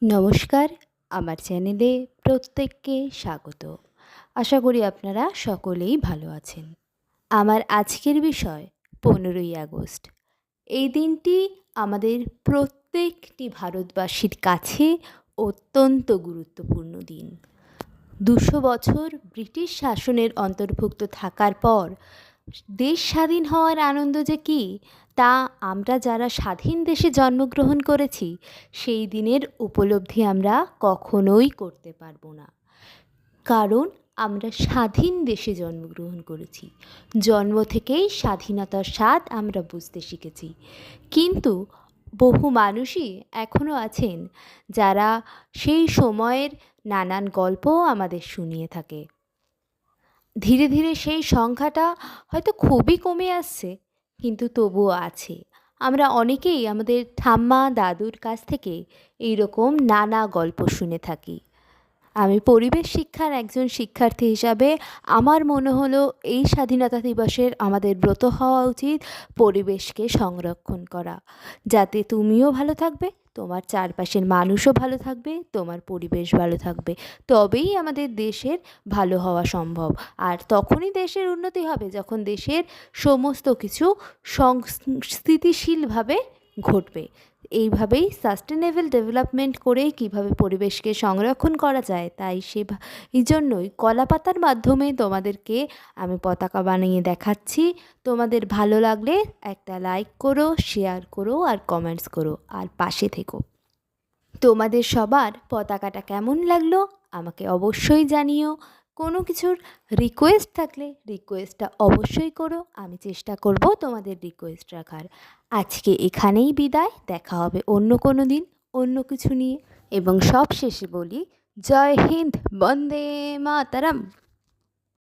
নমস্কার, আমার চ্যানেলে প্রত্যেককে স্বাগত। আশা করি আপনারা সকলেই ভালো আছেন। আমার আজকের বিষয় 15ই আগস্ট। এই দিনটি আমাদের প্রত্যেকটি ভারতবাসীর কাছে অত্যন্ত গুরুত্বপূর্ণ দিন। 200 বছর ব্রিটিশ শাসনের অন্তর্ভুক্ত থাকার পর দেশ স্বাধীন হওয়ার আনন্দ যে কী, তা আমরা যারা স্বাধীন দেশে জন্মগ্রহণ করেছি সেই দিনের উপলব্ধি আমরা কখনোই করতে পারবো না। কারণ আমরা স্বাধীন দেশে জন্মগ্রহণ করেছি, জন্ম থেকেই স্বাধীনতার স্বাদ আমরা বুঝতে শিখেছি। কিন্তু বহু মানুষই এখনও আছেন যারা সেই সময়ের নানান গল্প আমাদের শুনিয়ে থাকে। ধীরে ধীরে সেই সংখ্যাটা হয়তো খুবই কমে আসছে, কিন্তু তবুও আছে। আমরা অনেকেই আমাদের ঠাম্মা দাদুর কাছ থেকে এই রকম নানা গল্প শুনে থাকি। আমি পরিবেশ শিক্ষার একজন শিক্ষার্থী হিসাবে আমার মনে হলো এই স্বাধীনতা দিবসের আমাদের ব্রত হওয়া উচিত পরিবেশকে সংরক্ষণ করা, যাতে তুমিও ভালো থাকবে, তোমার চারপাশের মানুষও ভালো থাকবে, তোমার পরিবেশ ভালো থাকবে। তবেই আমাদের দেশের ভালো হওয়া সম্ভব। আর তখনই দেশের উন্নতি হবে যখন দেশের সমস্ত কিছু স্থিতিশীলভাবে ঘটবে। এইভাবেই সাস্টেনেবল ডেভেলপমেন্ট করে কিভাবে পরিবেশকে সংরক্ষণ করা যায়, তাই এই জন্যই কলাপাতার মাধ্যমে তোমাদেরকে আমি পতাকা বানিয়ে দেখাচ্ছি। তোমাদের ভালো লাগলে একটা লাইক করো, শেয়ার করো আর কমেন্টস করো, আর পাশে থেকো। তোমাদের সবার পতাকাটা কেমন লাগলো আমাকে অবশ্যই জানিও। কোনো কিছুর রিকোয়েস্ট থাকলে রিকোয়েস্টটা অবশ্যই করো, আমি চেষ্টা করব তোমাদের রিকোয়েস্ট রাখার। আজকে এখানেই বিদায়, দেখা হবে অন্য কোনো দিন অন্য কিছু নিয়ে। এবং সব শেষে বলি, জয় হিন্দ, বন্দে মাতরম।